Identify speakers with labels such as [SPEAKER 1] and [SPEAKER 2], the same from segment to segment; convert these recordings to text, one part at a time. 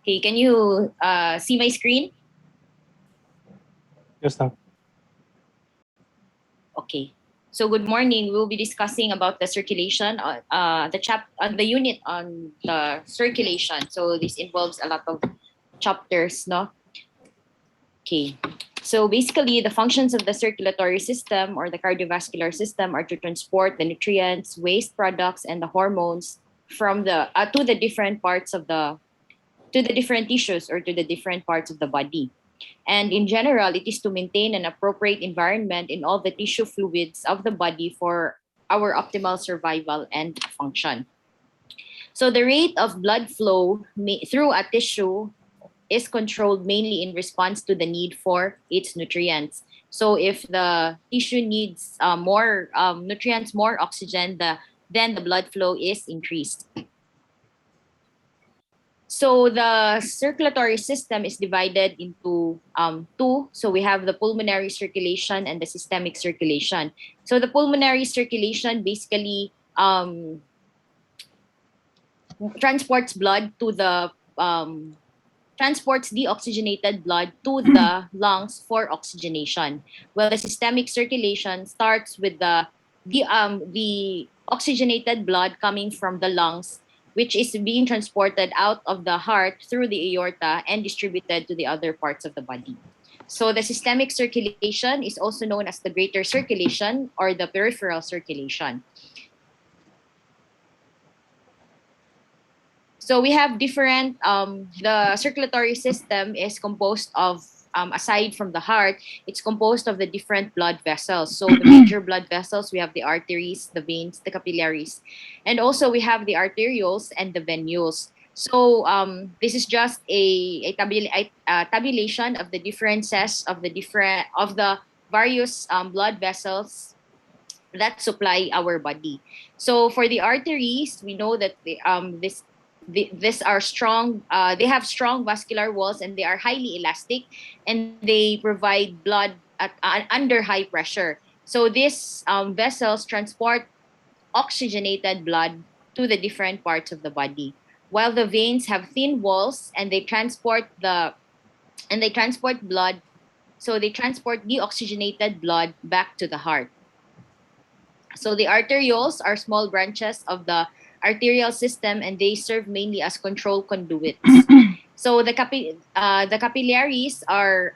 [SPEAKER 1] Okay, can you see my screen?
[SPEAKER 2] Yes, ma'am.
[SPEAKER 1] Okay. So good morning. We'll be discussing about the circulation, the unit on the circulation. So this involves a lot of chapters, no? Okay. So basically, the functions of the circulatory system or the cardiovascular system are to transport the nutrients, waste products, and the hormones from the to the different parts of the to the different tissues or to the different parts of the body. And in general, it is to maintain an appropriate environment in all the tissue fluids of the body for our optimal survival and function. So the rate of blood flow through a tissue is controlled mainly in response to the need for its nutrients. So if the tissue needs more nutrients, more oxygen, then the blood flow is increased. So the circulatory system is divided into two. So we have the pulmonary circulation and the systemic circulation. So the pulmonary circulation basically transports blood to the transports deoxygenated blood to the lungs for oxygenation. While the systemic circulation starts with the oxygenated blood coming from the lungs, which is being transported out of the heart through the aorta and distributed to the other parts of the body. So the systemic circulation is also known as the greater circulation or the peripheral circulation. So we have different, the circulatory system is composed of, aside from the heart, it's composed of the different blood vessels. So the major blood vessels, we have the arteries, the veins, the capillaries. And also we have the arterioles and the venules. So this is just a tabulation of the differences of the various blood vessels that supply our body. So for the arteries, we know that these are strong. They have strong vascular walls and they are highly elastic, and they provide blood under high pressure. So these vessels transport oxygenated blood to the different parts of the body, while the veins have thin walls and they transport blood. So they transport deoxygenated blood back to the heart. So the arterioles are small branches of the arterial system, and they serve mainly as control conduits. So the capillaries are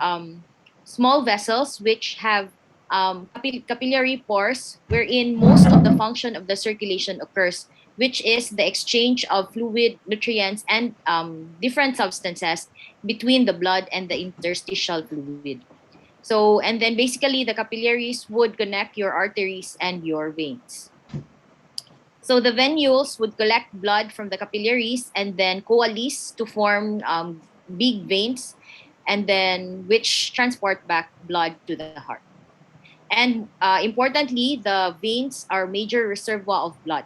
[SPEAKER 1] small vessels which have capillary pores wherein most of the function of the circulation occurs, which is the exchange of fluid, nutrients, and different substances between the blood and the interstitial fluid. So, and then basically the capillaries would connect your arteries and your veins. So the venules would collect blood from the capillaries and then coalesce to form big veins, and then which transport back blood to the heart. And importantly, the veins are major reservoir of blood.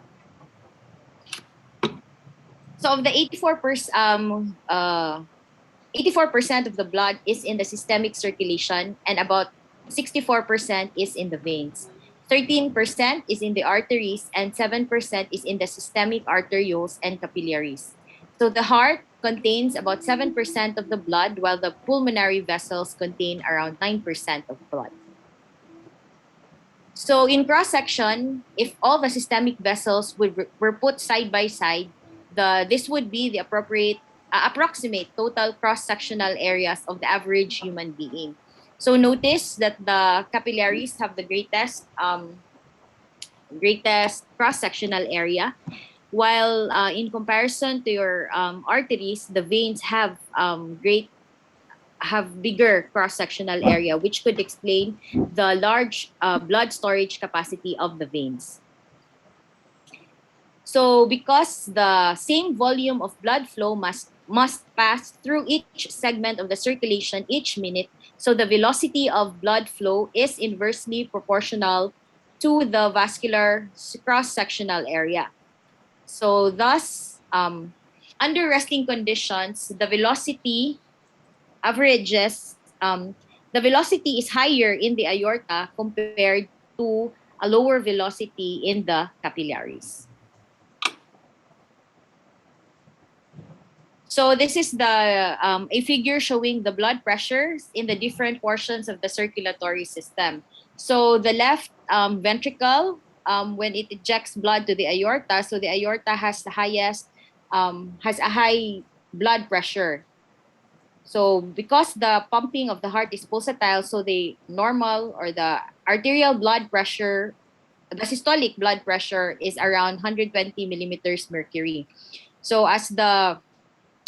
[SPEAKER 1] So of the 84% of the blood is in the systemic circulation, and about 64% is in the veins. 13% is in the arteries, and 7% is in the systemic arterioles and capillaries. So the heart contains about 7% of the blood, while the pulmonary vessels contain around 9% of blood. So in cross-section, if all the systemic vessels were put side by side, this would be the approximate total cross-sectional areas of the average human being. So notice that the capillaries have the greatest cross-sectional area, while in comparison to your arteries, the veins have bigger cross-sectional area, which could explain the large blood storage capacity of the veins. So because the same volume of blood flow must pass through each segment of the circulation each minute, so the velocity of blood flow is inversely proportional to the vascular cross-sectional area. So thus, under resting conditions, the velocity averages, the velocity is higher in the aorta compared to a lower velocity in the capillaries. So this is the a figure showing the blood pressures in the different portions of the circulatory system. So the left ventricle, when it ejects blood to the aorta, so the aorta has the highest, has a high blood pressure. So because the pumping of the heart is pulsatile, so the normal or the arterial blood pressure, the systolic blood pressure is around 120 millimeters mercury. So as the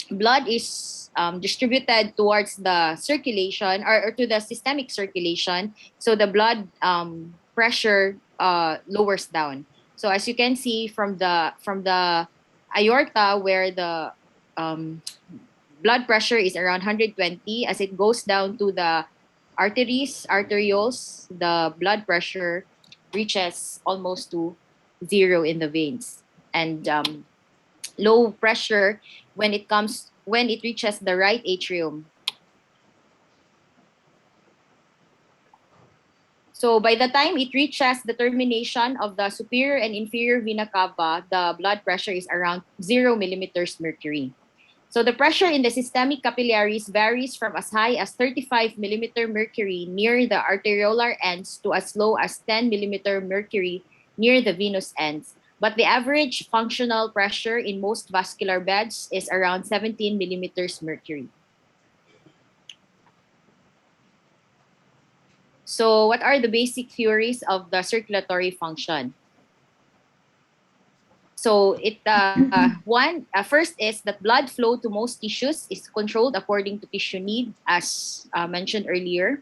[SPEAKER 1] blood is distributed towards the circulation, or to the systemic circulation, so the blood pressure lowers down. So as you can see from the aorta, where the um, blood pressure is around 120, as it goes down to the arterioles, the blood pressure reaches almost to zero in the veins. And low pressure when it reaches the right atrium. So by the time it reaches the termination of the superior and inferior vena cava, the blood pressure is around 0 millimeters mercury. So the pressure in the systemic capillaries varies from as high as 35 millimeter mercury near the arteriolar ends to as low as 10 millimeter mercury near the venous ends. But the average functional pressure in most vascular beds is around 17 millimeters mercury. So what are the basic theories of the circulatory function? So first is that blood flow to most tissues is controlled according to tissue need, as mentioned earlier.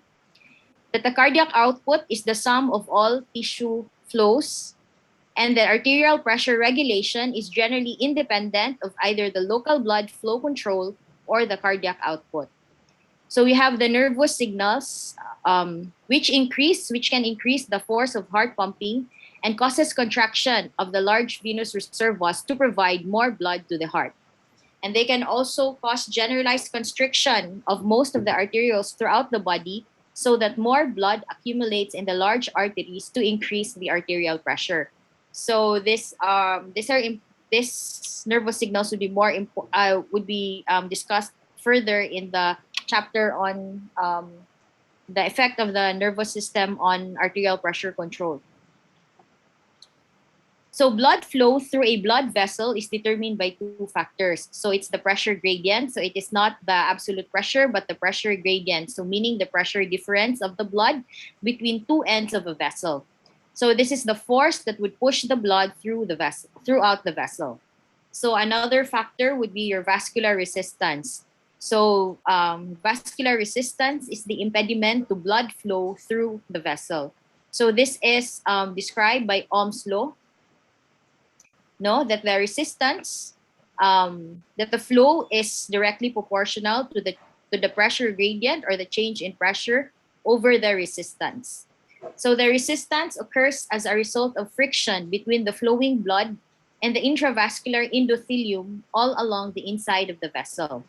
[SPEAKER 1] That the cardiac output is the sum of all tissue flows, and the arterial pressure regulation is generally independent of either the local blood flow control or the cardiac output. So we have the nervous signals, which can increase the force of heart pumping and causes contraction of the large venous reservoirs to provide more blood to the heart. And they can also cause generalized constriction of most of the arterioles throughout the body so that more blood accumulates in the large arteries to increase the arterial pressure. So this nervous signals would be discussed further in the chapter on the effect of the nervous system on arterial pressure control. So blood flow through a blood vessel is determined by two factors. So it's the pressure gradient. So it is not the absolute pressure, but the pressure gradient. So meaning the pressure difference of the blood between two ends of a vessel. So this is the force that would push the blood through the vessel, throughout the vessel. So another factor would be your vascular resistance. So vascular resistance is the impediment to blood flow through the vessel. So this is described by Ohm's law. No, that the resistance, that the flow is directly proportional to the pressure gradient, or the change in pressure over the resistance. So the resistance occurs as a result of friction between the flowing blood and the intravascular endothelium all along the inside of the vessel.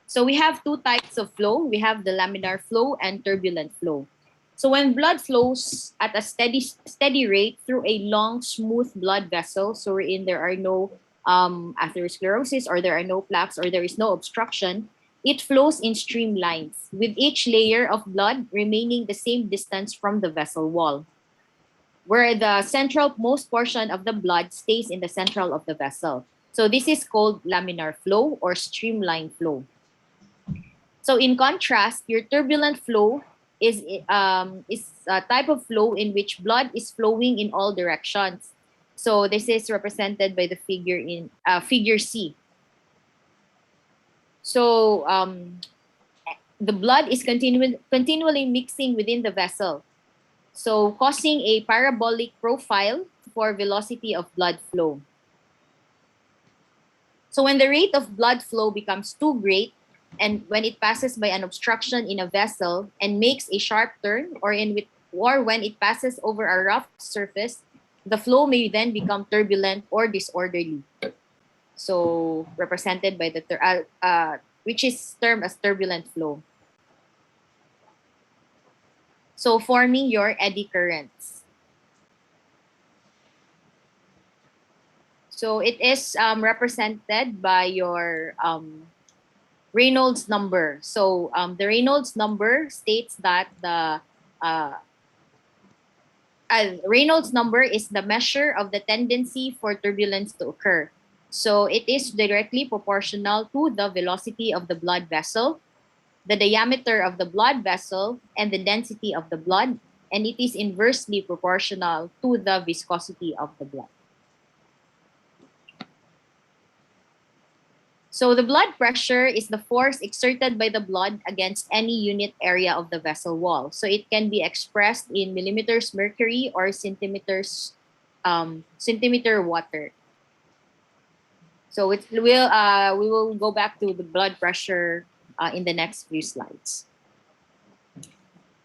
[SPEAKER 1] So we have two types of flow. We have the laminar flow and turbulent flow. So when blood flows at a steady rate through a long, smooth blood vessel, so wherein there are no atherosclerosis, or there are no plaques, or there is no obstruction, it flows in streamlines, with each layer of blood remaining the same distance from the vessel wall, where the central most portion of the blood stays in the central of the vessel. So this is called laminar flow or streamline flow. So in contrast, your turbulent flow is a type of flow in which blood is flowing in all directions. So this is represented by the figure in figure C. So the blood is continually mixing within the vessel. so causing a parabolic profile for velocity of blood flow. So when the rate of blood flow becomes too great, and when it passes by an obstruction in a vessel and makes a sharp turn, or when it passes over a rough surface, the flow may then become turbulent or disorderly. So represented by the which is termed as turbulent flow. So forming your eddy currents. So it is represented by your Reynolds number. So the Reynolds number states that the Reynolds number is the measure of the tendency for turbulence to occur. So it is directly proportional to the velocity of the blood vessel, the diameter of the blood vessel, and the density of the blood, and it is inversely proportional to the viscosity of the blood. So the blood pressure is the force exerted by the blood against any unit area of the vessel wall. So it can be expressed in millimeters mercury or centimeters centimeter water. So we will go back to the blood pressure in the next few slides.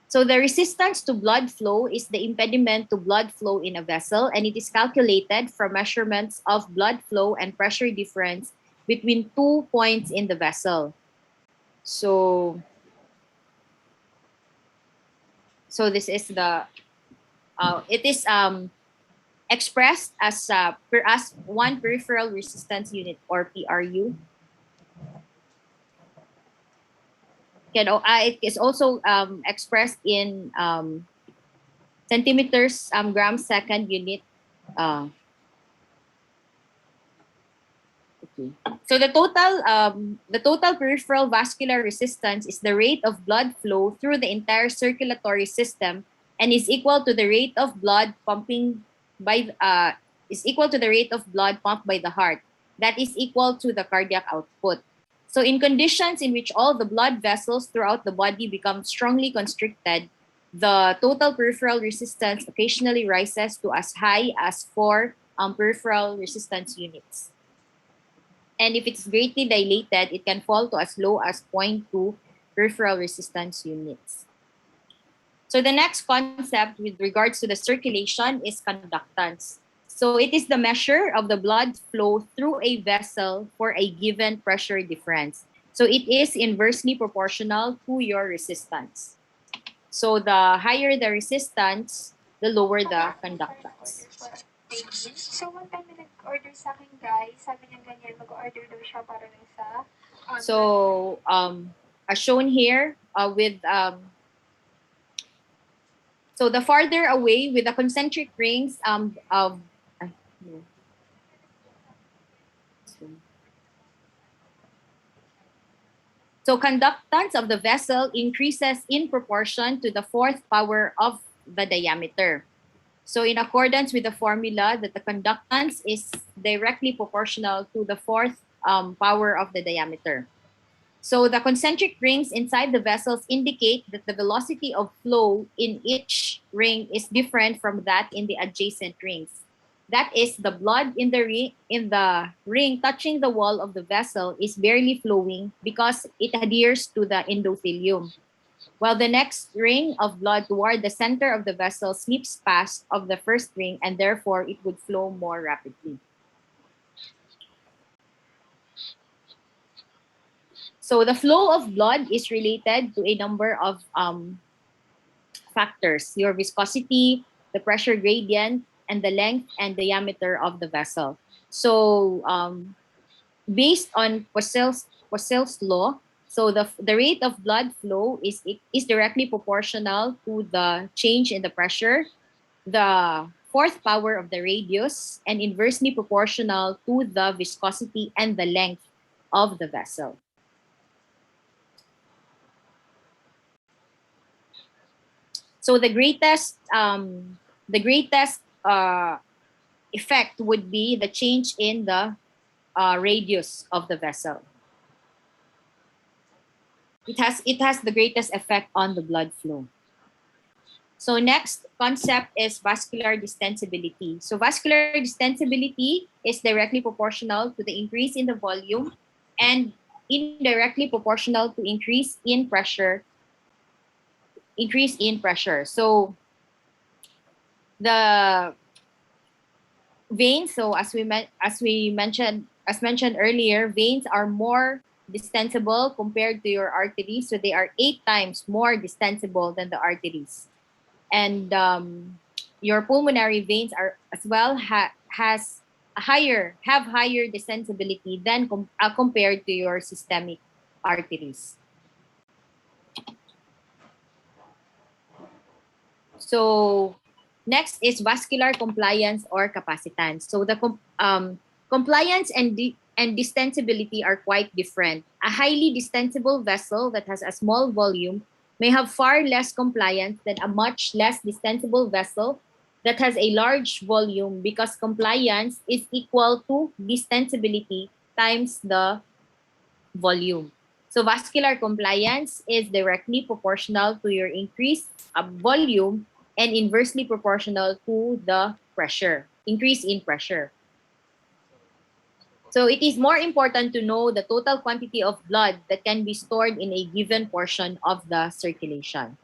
[SPEAKER 1] So the resistance to blood flow is the impediment to blood flow in a vessel, and it is calculated from measurements of blood flow and pressure difference between 2 points in the vessel. So this is the it is expressed as one peripheral resistance unit, or PRU. It is also expressed in centimeters gram second unit. Okay. So the total peripheral vascular resistance is the rate of blood flow through the entire circulatory system, and is equal to the rate of blood pumping by is equal to the rate of blood pumped by the heart. That is equal to the cardiac output. So in conditions in which all the blood vessels throughout the body become strongly constricted, the total peripheral resistance occasionally rises to as high as 4 peripheral resistance units. And if it's greatly dilated, it can fall to as low as 0.2 peripheral resistance units. So the next concept with regards to the circulation is conductance. So it is the measure of the blood flow through a vessel for a given pressure difference. So it is inversely proportional to your resistance. So the higher the resistance, the lower the conductance.
[SPEAKER 2] So, one time na nag-order sa akin, guys, sabi niya ganyan, mag-order daw siya para lang sa...
[SPEAKER 1] So, as shown here, so the farther away with the concentric rings of... no. So conductance of the vessel increases in proportion to the fourth power of the diameter. So in accordance with the formula that the conductance is directly proportional to the fourth power of the diameter. So the concentric rings inside the vessels indicate that the velocity of flow in each ring is different from that in the adjacent rings. That is, the blood in the ring touching the wall of the vessel is barely flowing because it adheres to the endothelium, while the next ring of blood toward the center of the vessel slips past of the first ring, and therefore it would flow more rapidly. So the flow of blood is related to a number of factors: your viscosity, the pressure gradient, and the length and diameter of the vessel. So based on Poiseuille's law, so the rate of blood flow is directly proportional to the change in the pressure, the fourth power of the radius, and inversely proportional to the viscosity and the length of the vessel. So the greatest effect would be the change in the radius of the vessel. It has the greatest effect on the blood flow. So next concept is vascular distensibility. So vascular distensibility is directly proportional to the increase in the volume and indirectly proportional to increase in pressure. So the veins, so as mentioned earlier, veins are more distensible compared to your arteries. So they are 8 times more distensible than the arteries. And your pulmonary veins are as well have higher distensibility than compared to your systemic arteries. So next is vascular compliance or capacitance. So the compliance and distensibility are quite different. A highly distensible vessel that has a small volume may have far less compliance than a much less distensible vessel that has a large volume, because compliance is equal to distensibility times the volume. So vascular compliance is directly proportional to your increased volume and inversely proportional to the increase in pressure. So it is more important to know the total quantity of blood that can be stored in a given portion of the circulation.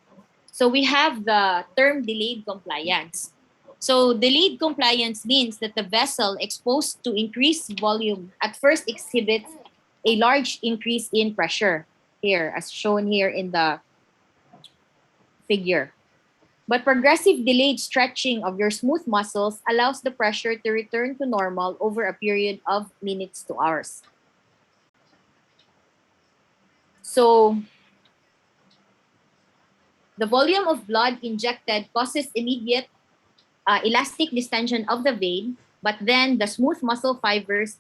[SPEAKER 1] So we have the term delayed compliance. So delayed compliance means that the vessel exposed to increased volume at first exhibits a large increase in pressure, here as shown here in the figure. But progressive delayed stretching of your smooth muscles allows the pressure to return to normal over a period of minutes to hours. So the volume of blood injected causes immediate elastic distension of the vein, but then the smooth muscle fibers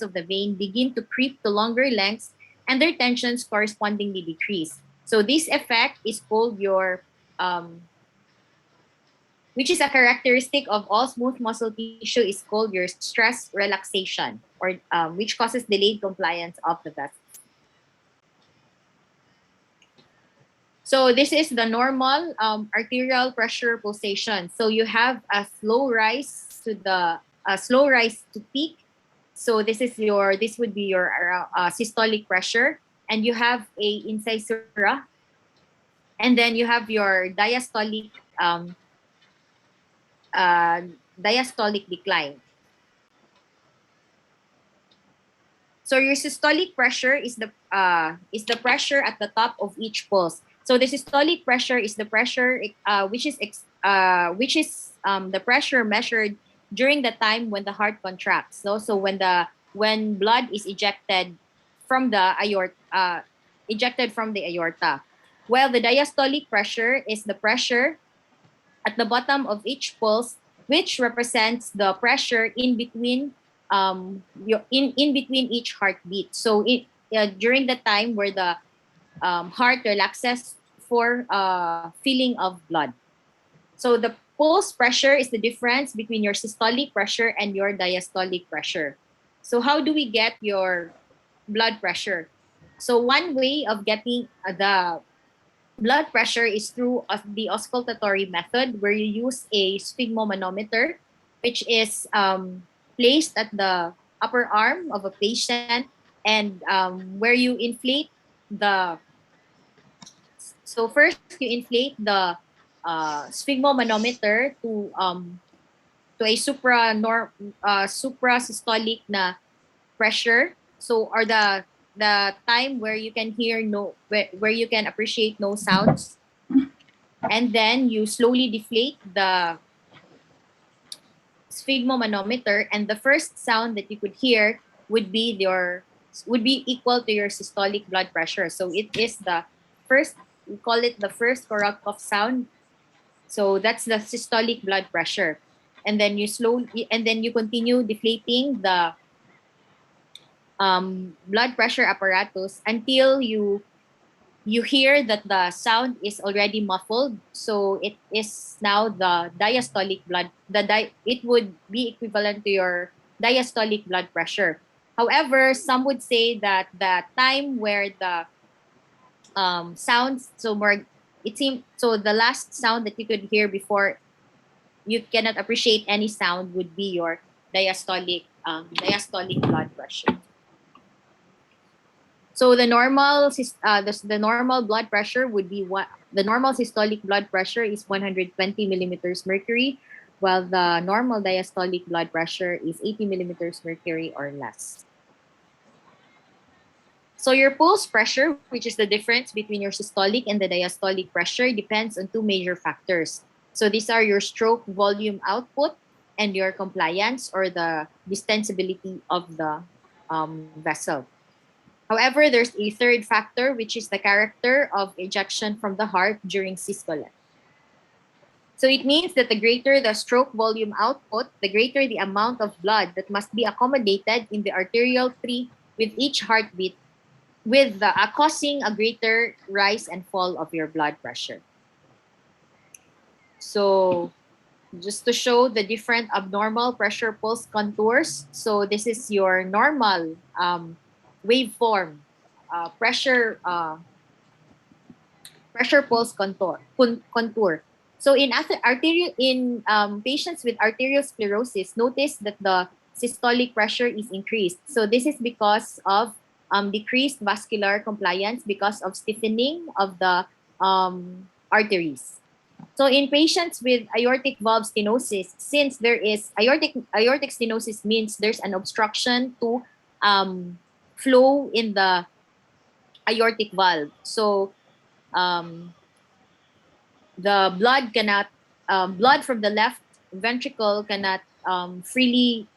[SPEAKER 1] of the vein begin to creep to longer lengths and their tensions correspondingly decrease. So this effect is called which is a characteristic of all smooth muscle tissue, is called your stress relaxation, or which causes delayed compliance of the vessel. So this is the normal arterial pressure pulsation. So you have a slow rise to peak. So this would be your systolic pressure, and you have a incisura, and then you have your uh, diastolic decline. So your systolic pressure is the pressure at the top of each pulse. So the systolic pressure is the pressure the pressure measured during the time when the heart contracts. So when blood is ejected from the aorta, while the diastolic pressure is the pressure at the bottom of each pulse, which represents the pressure in between in between each heartbeat. So during the time where the heart relaxes for filling of blood. So the pulse pressure is the difference between your systolic pressure and your diastolic pressure. So how do we get your blood pressure? So one way of getting the blood pressure is through the auscultatory method, where you use a sphygmomanometer, which is placed at the upper arm of a patient, and where you inflate the so first you inflate the sphygmomanometer to a suprasystolic na pressure. So, or the time where you can hear where you can appreciate no sounds, and then you slowly deflate the sphygmomanometer, and the first sound that you could hear would be equal to your systolic blood pressure. So it is the first, we call it the first Korotkoff sound. So that's the systolic blood pressure. And then you continue deflating the blood pressure apparatus until you hear that the sound is already muffled. So it is now the diastolic blood. It would be equivalent to your diastolic blood pressure. However, some would say that the time where the sounds, so more it seemed so the last sound that you could hear before you cannot appreciate any sound would be your diastolic blood pressure. So the normal blood pressure would be what the normal systolic blood pressure is 120 millimeters mercury, while the normal diastolic blood pressure is 80 millimeters mercury or less. So your pulse pressure, which is the difference between your systolic and the diastolic pressure, depends on two major factors. So these are your stroke volume output and your compliance or the distensibility of the vessel. However, there's a third factor, which is the character of ejection from the heart during systole. So it means that the greater the stroke volume output, the greater the amount of blood that must be accommodated in the arterial tree with each heartbeat, with causing a greater rise and fall of your blood pressure. So just to show the different abnormal pressure pulse contours. So this is your normal waveform pressure pulse contour. So in patients with arteriosclerosis, notice that the systolic pressure is increased. So this is because of decreased vascular compliance because of stiffening of the arteries. So in patients with aortic valve stenosis, since there is aortic stenosis means there's an obstruction to flow in the aortic valve. So the blood from the left ventricle cannot freely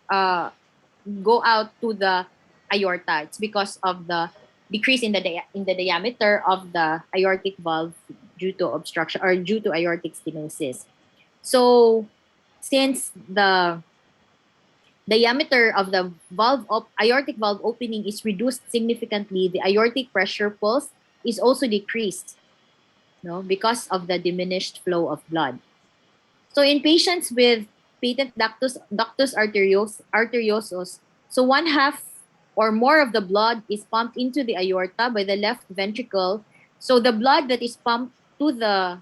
[SPEAKER 1] go out to the aorta. It's because of the decrease in the diameter of the aortic valve due to obstruction or due to aortic stenosis. So since the diameter of the aortic valve opening is reduced significantly, the aortic pressure pulse is also decreased, because of the diminished flow of blood. So in patients with patent ductus arteriosus, so one half or more of the blood is pumped into the aorta by the left ventricle. So the blood that is pumped to the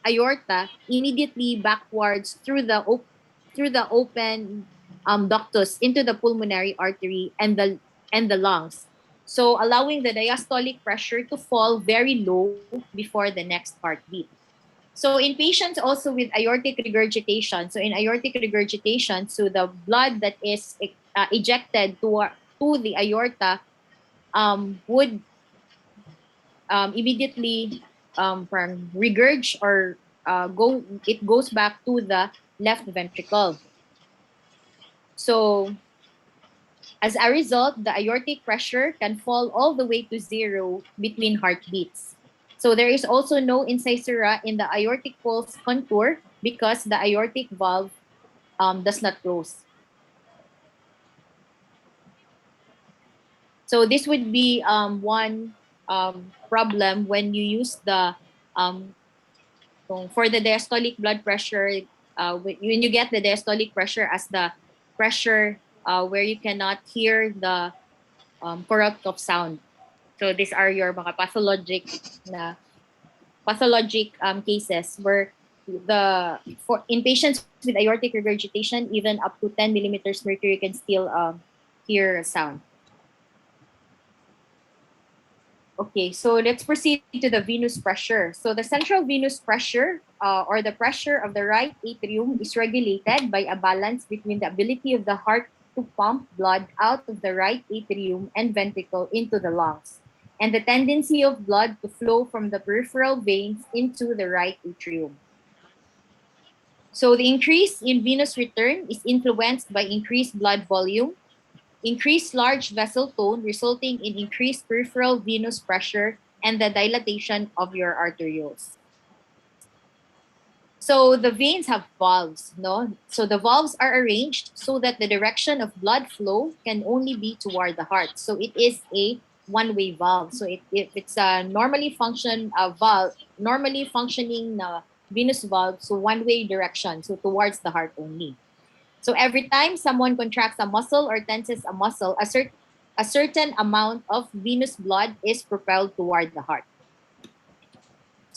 [SPEAKER 1] aorta immediately backwards through the open ductus into the pulmonary artery and the lungs. So allowing the diastolic pressure to fall very low before the next heartbeat. So in patients also with aortic regurgitation, so in aortic regurgitation, so the blood that is ejected to the aorta would immediately from regurge or it goes back to the left ventricle. So as a result, the aortic pressure can fall all the way to zero between heartbeats. So there is also no incisura in the aortic pulse contour because the aortic valve does not close. So this would be one problem when you use the for the diastolic blood pressure. When you get the diastolic pressure as the pressure where you cannot hear the corrupt of sound. So these are your mga pathologic cases where in patients with aortic regurgitation, even up to 10 millimeters mercury can still hear a sound. Okay, so let's proceed to the venous pressure. So the central venous pressure or the pressure of the right atrium is regulated by a balance between the ability of the heart to pump blood out of the right atrium and ventricle into the lungs, and the tendency of blood to flow from the peripheral veins into the right atrium. So the increase in venous return is influenced by increased blood volume, increased large vessel tone resulting in increased peripheral venous pressure and the dilatation of your arterioles. So the veins have valves, no? So the valves are arranged so that the direction of blood flow can only be toward the heart. So it is a one-way valve. So if it's a normally functioning venous valve, so one-way direction, so towards the heart only. So every time someone contracts a muscle or tenses a muscle, a certain amount of venous blood is propelled toward the heart.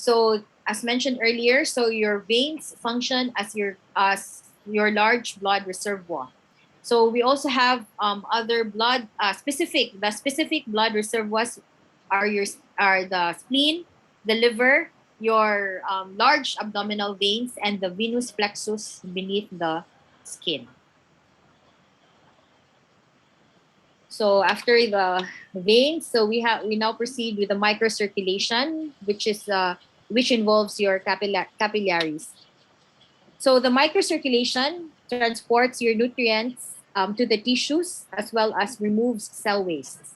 [SPEAKER 1] So as mentioned earlier, so your veins function as your large blood reservoir. So we also have other blood specific. The specific blood reservoirs are the spleen, the liver, your large abdominal veins, and the venous plexus beneath the skin. So after the veins, so we now proceed with the microcirculation, which involves your capillaries. So the microcirculation transports your nutrients to the tissues as well as removes cell wastes.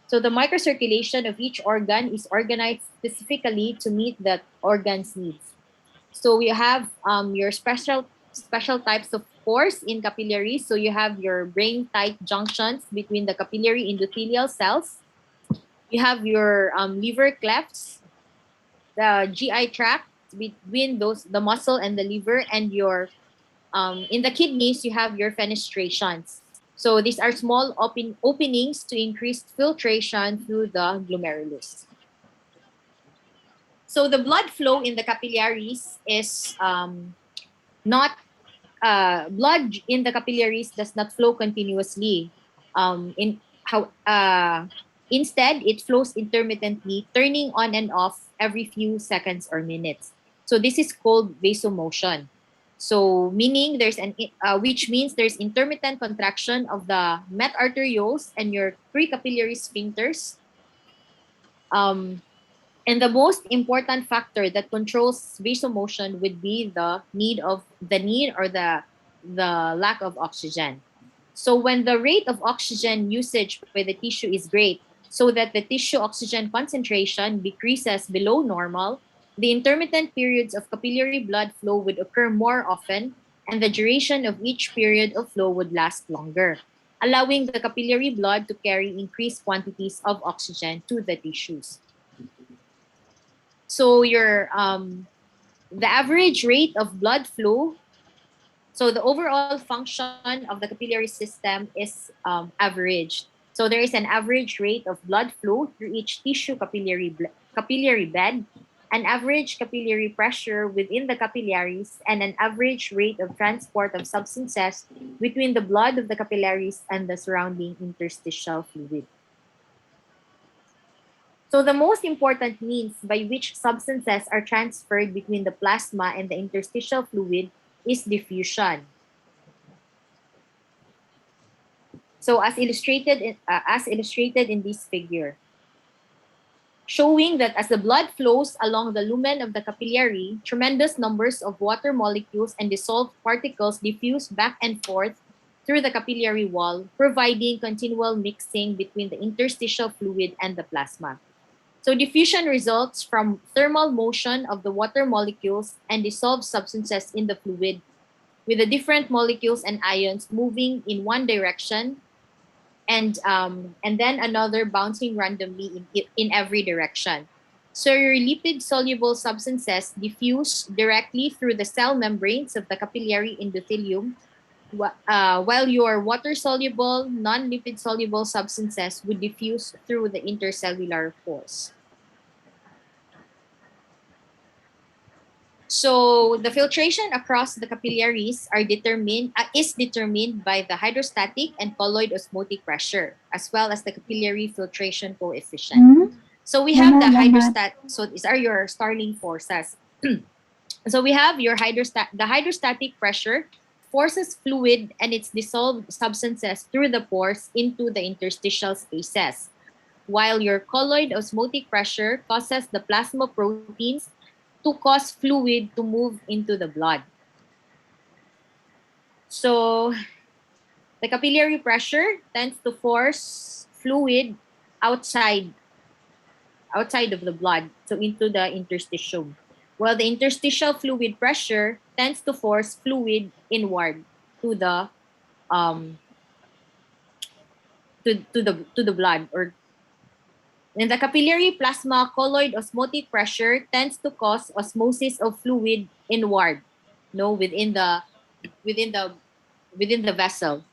[SPEAKER 1] So the microcirculation of each organ is organized specifically to meet that organ's needs. So we have your special types of pores in capillaries. So you have your brain tight junctions between the capillary endothelial cells. You have your liver clefts, the GI tract between those the muscle and the liver, and your in the kidneys you have your fenestrations. So these are small openings to increase filtration through the glomerulus. So the blood flow in the capillaries is not blood in the capillaries does not flow continuously. In how Instead it flows intermittently, turning on and off every few seconds or minutes. So this is called vasomotion. So meaning which means there's intermittent contraction of the metarterioles and your precapillary sphincters. Um, and the most important factor that controls vasomotion would be the lack of oxygen. So when the rate of oxygen usage by the tissue is great, so that the tissue oxygen concentration decreases below normal, the intermittent periods of capillary blood flow would occur more often, and the duration of each period of flow would last longer, allowing the capillary blood to carry increased quantities of oxygen to the tissues. So your the average rate of blood flow. So the overall function of the capillary system is averaged. So there is an average rate of blood flow through each tissue capillary bed, an average capillary pressure within the capillaries, and an average rate of transport of substances between the blood of the capillaries and the surrounding interstitial fluid. So the most important means by which substances are transferred between the plasma and the interstitial fluid is diffusion. So as illustrated in this figure, showing that as the blood flows along the lumen of the capillary, tremendous numbers of water molecules and dissolved particles diffuse back and forth through the capillary wall, providing continual mixing between the interstitial fluid and the plasma. So diffusion results from thermal motion of the water molecules and dissolved substances in the fluid, with the different molecules and ions moving in one direction and then another bouncing randomly in every direction. So your lipid soluble substances diffuse directly through the cell membranes of the capillary endothelium, while your water soluble, non-lipid soluble substances would diffuse through the intercellular pores. So the filtration across the capillaries is determined by the hydrostatic and colloid osmotic pressure, as well as the capillary filtration coefficient. So we have the so these are your Starling forces. So we have the hydrostatic pressure forces fluid and its dissolved substances through the pores into the interstitial spaces, while your colloid osmotic pressure causes the plasma proteins to cause fluid to move into the blood. So the capillary pressure tends to force fluid outside of the blood, so into the interstitium, while the interstitial fluid pressure tends to force fluid inward to the to the blood. Or in the capillary plasma, colloid osmotic pressure tends to cause osmosis of fluid inward, within the within the vessel,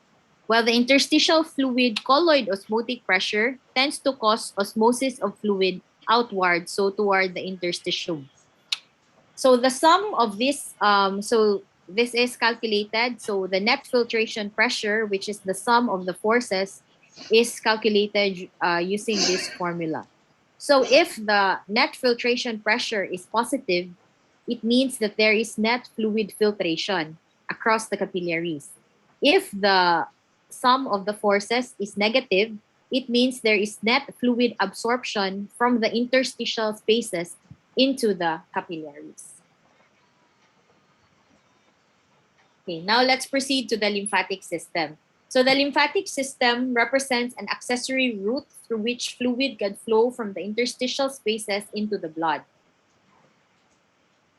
[SPEAKER 1] while the interstitial fluid colloid osmotic pressure tends to cause osmosis of fluid outward, so toward the interstitium. So the sum of this, so this is calculated. So the net filtration pressure, which is the sum of the forces, is calculated using this formula. So if the net filtration pressure is positive, it means that there is net fluid filtration across the capillaries. If the sum of the forces is negative, it means there is net fluid absorption from the interstitial spaces into the capillaries. Okay, now let's proceed to the lymphatic system. So the lymphatic system represents an accessory route through which fluid can flow from the interstitial spaces into the blood.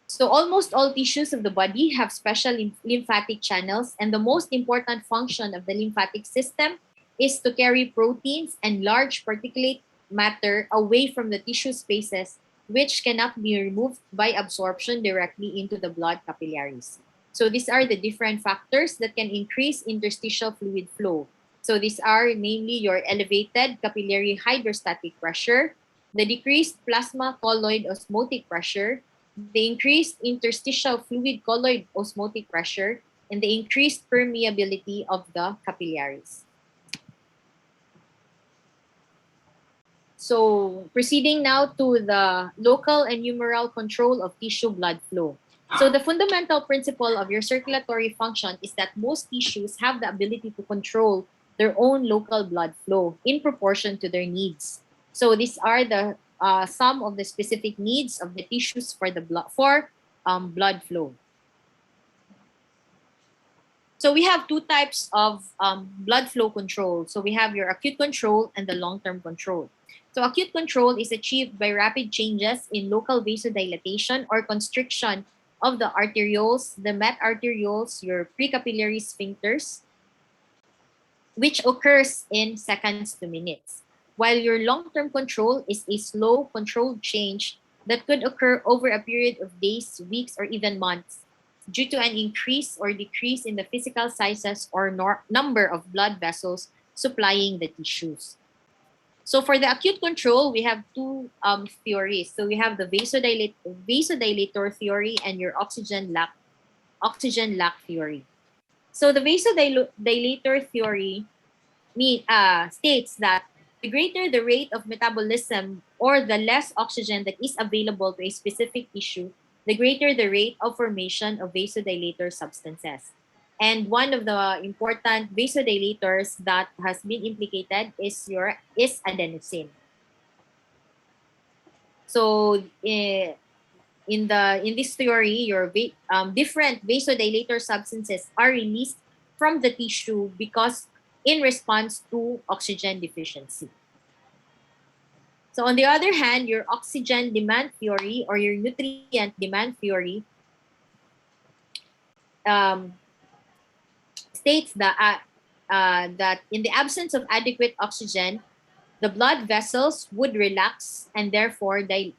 [SPEAKER 1] So almost all tissues of the body have special lymphatic channels, and the most important function of the lymphatic system is to carry proteins and large particulate matter away from the tissue spaces, which cannot be removed by absorption directly into the blood capillaries. So these are the different factors that can increase interstitial fluid flow. So these are namely your elevated capillary hydrostatic pressure, the decreased plasma colloid osmotic pressure, the increased interstitial fluid colloid osmotic pressure, and the increased permeability of the capillaries. So proceeding now to the local and humoral control of tissue blood flow. So the fundamental principle of your circulatory function is that most tissues have the ability to control their own local blood flow in proportion to their needs. So these are the some of the specific needs of the tissues for the blood flow. So we have two types of blood flow control. So we have your acute control and the long-term control. So acute control is achieved by rapid changes in local vasodilatation or constriction of the arterioles, the metarterioles, your precapillary sphincters, which occurs in seconds to minutes. While your long-term control is a slow, controlled change that could occur over a period of days, weeks, or even months due to an increase or decrease in the physical sizes or number of blood vessels supplying the tissues. So for the acute control, we have two theories. So we have the vasodilator theory and your oxygen lack theory. So the vasodilator theory states that the greater the rate of metabolism or the less oxygen that is available to a specific tissue, the greater the rate of formation of vasodilator substances. And one of the important vasodilators that has been implicated is adenosine. So in this theory, your different vasodilator substances are released from the tissue because in response to oxygen deficiency. So on the other hand, your oxygen demand theory or your nutrient demand theory um, states that in the absence of adequate oxygen, the blood vessels would relax and therefore they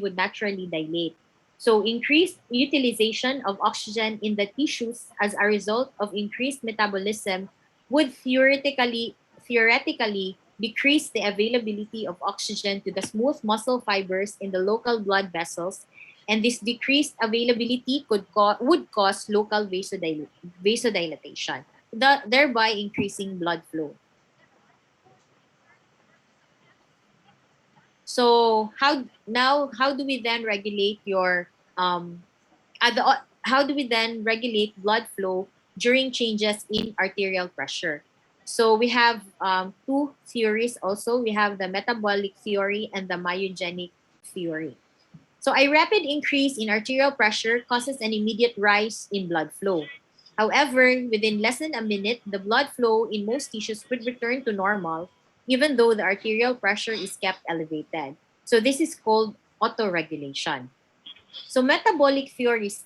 [SPEAKER 1] would naturally dilate. So increased utilization of oxygen in the tissues as a result of increased metabolism would theoretically decrease the availability of oxygen to the smooth muscle fibers in the local blood vessels, and this decreased availability would cause local vasodilatation, thereby increasing blood flow. So how do we then regulate your how do we then regulate blood flow during changes in arterial pressure? So we have two theories also. We have the metabolic theory and the myogenic theory. So a rapid increase in arterial pressure causes an immediate rise in blood flow. However, within less than a minute, the blood flow in most tissues would return to normal, even though the arterial pressure is kept elevated. So this is called autoregulation. So metabolic theories,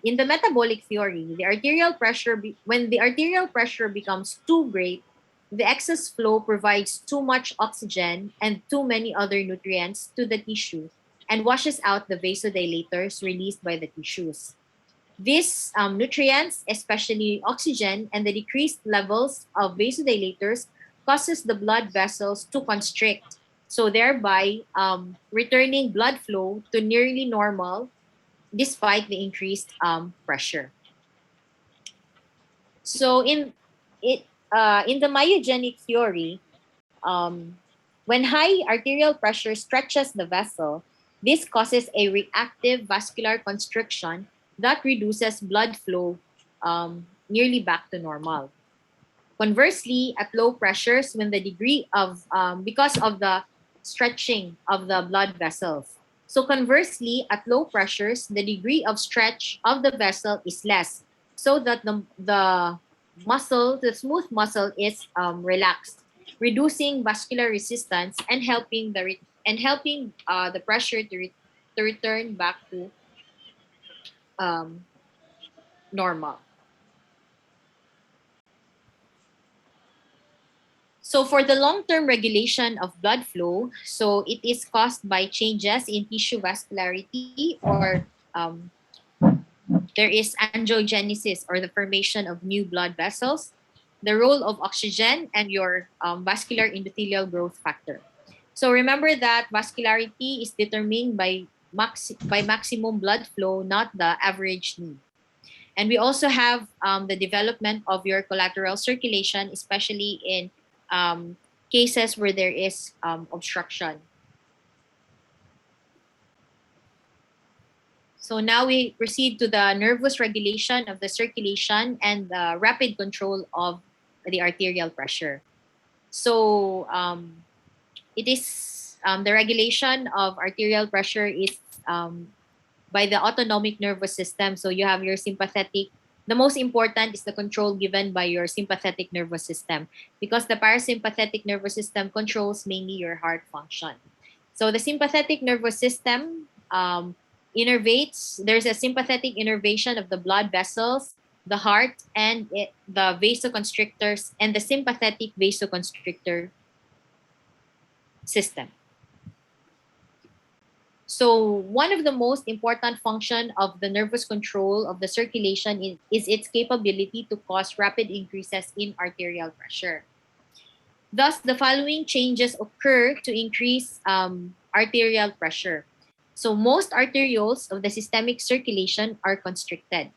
[SPEAKER 1] in the metabolic theory, the arterial pressure when the arterial pressure becomes too great, the excess flow provides too much oxygen and too many other nutrients to the tissue and washes out the vasodilators released by the tissues. These nutrients, especially oxygen and the decreased levels of vasodilators, causes the blood vessels to constrict, so thereby returning blood flow to nearly normal despite the increased pressure. So in the myogenic theory, when high arterial pressure stretches the vessel, this causes a reactive vascular constriction that reduces blood flow nearly back to normal. Conversely, at low pressures, when the degree of because of the stretching of the blood vessels. So conversely, at low pressures, the degree of stretch of the vessel is less, so that the smooth muscle is relaxed, reducing vascular resistance and helping the pressure to return back to um, normal. So for the long-term regulation of blood flow, so it is caused by changes in tissue vascularity, or um, there is angiogenesis, or the formation of new blood vessels, the role of oxygen, and your vascular endothelial growth factor. So remember that vascularity is determined by maximum blood flow, not the average need. And we also have the development of your collateral circulation, especially in um, cases where there is obstruction. So now we proceed to the nervous regulation of the circulation and the rapid control of the arterial pressure. So it is the regulation of arterial pressure is um, by the autonomic nervous system. So you have your sympathetic. The most important is the control given by your sympathetic nervous system, because the parasympathetic nervous system controls mainly your heart function. So the sympathetic nervous system innervates. There's a sympathetic innervation of the blood vessels, the heart, and the vasoconstrictors and the sympathetic vasoconstrictor system. So one of the most important function of the nervous control of the circulation is its capability to cause rapid increases in arterial pressure. Thus, the following changes occur to increase arterial pressure. So most arterioles of the systemic circulation are constricted.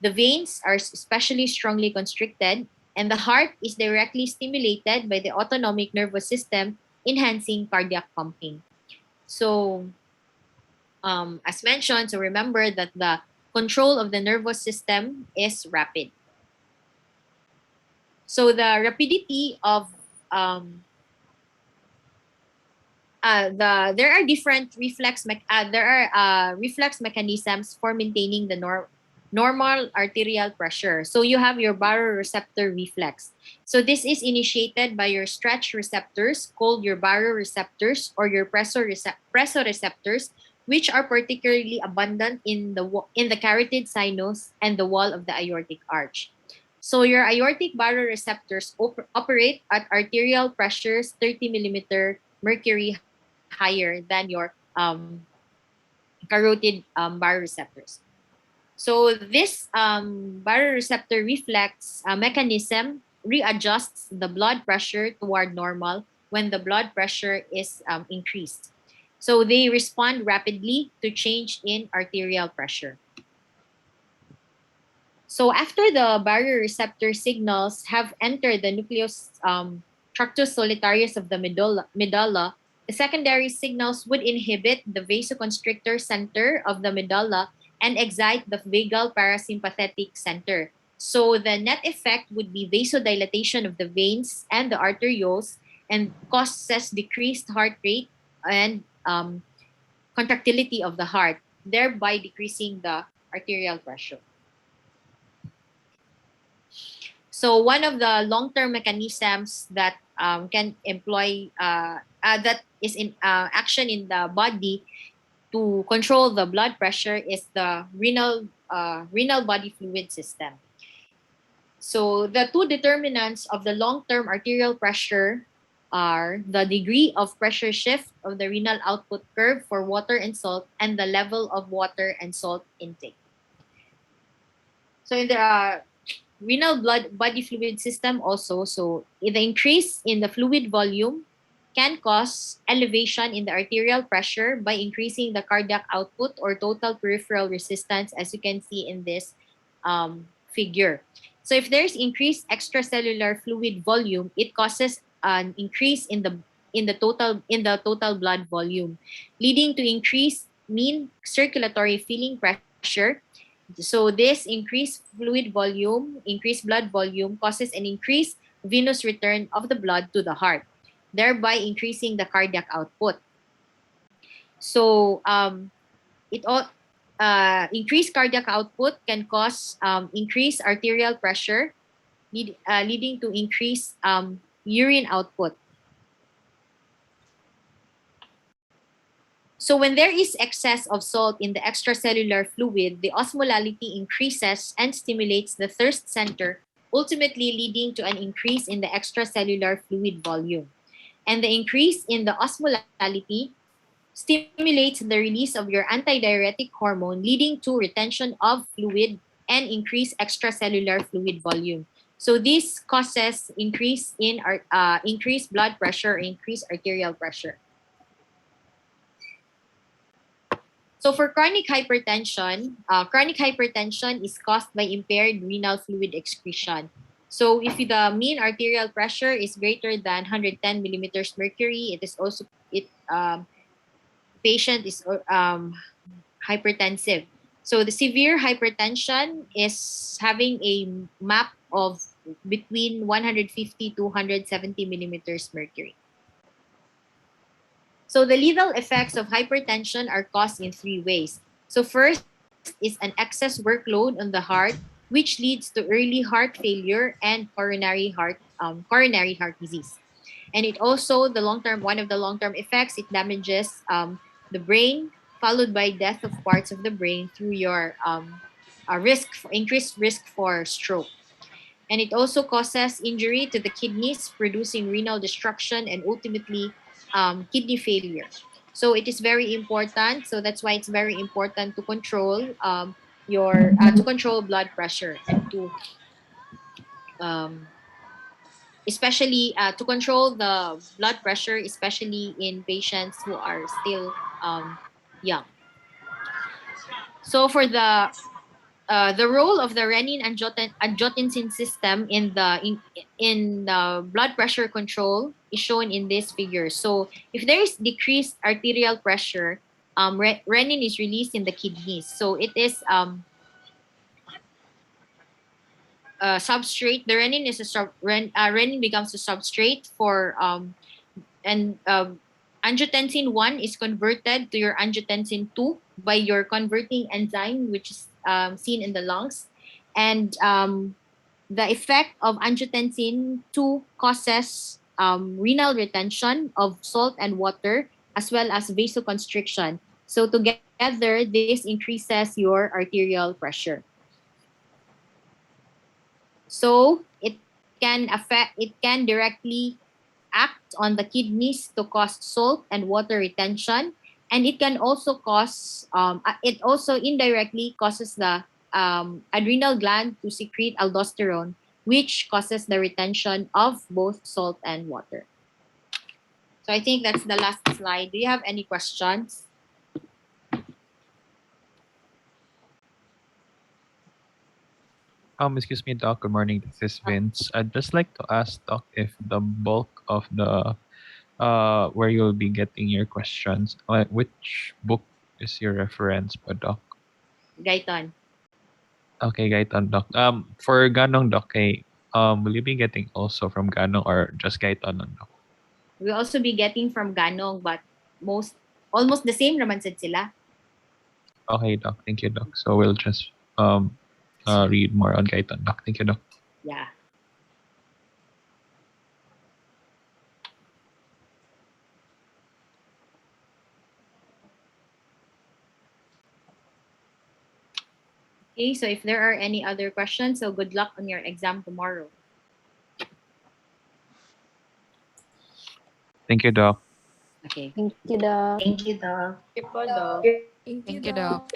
[SPEAKER 1] The veins are especially strongly constricted, and the heart is directly stimulated by the autonomic nervous system, enhancing cardiac pumping. So as mentioned, so remember that the control of the nervous system is rapid. So the rapidity of there are different reflex mechanisms for maintaining the normal arterial pressure. So you have your baroreceptor reflex. So this is initiated by your stretch receptors called your baroreceptors, or your presoreceptors, which are particularly abundant in the carotid sinus and the wall of the aortic arch. So your aortic baroreceptors operate at arterial pressures 30 millimeter mercury higher than your carotid baroreceptors. So this baroreceptor reflex mechanism readjusts the blood pressure toward normal when the blood pressure is increased. So they respond rapidly to change in arterial pressure. So after the baroreceptor signals have entered the nucleus tractus solitarius of the medulla, the secondary signals would inhibit the vasoconstrictor center of the medulla and excite the vagal parasympathetic center. So the net effect would be vasodilatation of the veins and the arterioles, and causes decreased heart rate and contractility of the heart, thereby decreasing the arterial pressure. So one of the long-term mechanisms that can employ that is in action in the body to control the blood pressure is the renal body fluid system. So the two determinants of the long-term arterial pressure are the degree of pressure shift of the renal output curve for water and salt, and the level of water and salt intake. So in the renal blood body fluid system also, so the increase in the fluid volume can cause elevation in the arterial pressure by increasing the cardiac output or total peripheral resistance, as you can see in this figure. So if there's increased extracellular fluid volume, it causes an increase in the total blood volume, leading to increased mean circulatory filling pressure. So this increased fluid volume, increased blood volume causes an increased venous return of the blood to the heart, thereby increasing the cardiac output. So increased cardiac output can cause increased arterial pressure, leading to increased urine output. So when there is excess of salt in the extracellular fluid, the osmolality increases and stimulates the thirst center, ultimately leading to an increase in the extracellular fluid volume. And the increase in the osmolality stimulates the release of your antidiuretic hormone, leading to retention of fluid and increased extracellular fluid volume. So this causes increased blood pressure, increased arterial pressure. So for chronic hypertension is caused by impaired renal fluid excretion. So if the mean arterial pressure is greater than 110 millimeters mercury, patient is hypertensive. So the severe hypertension is having a map of between 150 to 170 millimeters mercury. So the lethal effects of hypertension are caused in three ways. So first is an excess workload on the heart, which leads to early heart failure and coronary heart disease. And it also one of the long-term effects, it damages the brain, followed by death of parts of the brain through your increased risk for stroke. And it also causes injury to the kidneys, producing renal destruction and ultimately kidney failure. So it is very important. So that's why it's very important to control blood pressure and to um, especially to control the blood pressure, especially in patients who are still young. So for the role of the renin-angiotensin system in the blood pressure control is shown in this figure. So if there is decreased arterial pressure, renin is released in the kidneys. So it is substrate. The renin becomes a substrate for and angiotensin 1 is converted to your angiotensin 2 by your converting enzyme, which is seen in the lungs. And the effect of angiotensin 2 causes renal retention of salt and water, as well as vasoconstriction. So together, this increases your arterial pressure. So it can directly act on the kidneys to cause salt and water retention, and it can also cause it also indirectly causes the adrenal gland to secrete aldosterone, which causes the retention of both salt and water. So I think that's the last slide. Do you have any questions?
[SPEAKER 3] Excuse me, Doc. Good morning. This is Vince. I'd just like to ask Doc if the bulk of the where you'll be getting your questions, which book is your reference, pa, Doc?
[SPEAKER 1] Gaiton.
[SPEAKER 3] Okay, Gaiton, Doc. For Ganong, Doc, will you be getting also from Ganong or just Gaiton, Doc?
[SPEAKER 1] We'll also be getting from Ganong, but almost the same naman sad sila.
[SPEAKER 3] Okay, Doc. Thank you, Doc. So we'll just read more on Gaiton, Doc. Thank you, Doc.
[SPEAKER 1] Yeah. Okay, so if there are any other questions, so good luck on your exam tomorrow.
[SPEAKER 3] Thank you, Doc.
[SPEAKER 1] Okay.
[SPEAKER 4] Thank you, Doc.
[SPEAKER 1] Thank you, Doc.
[SPEAKER 5] Thank you, Doc.
[SPEAKER 4] Thank you, Doc.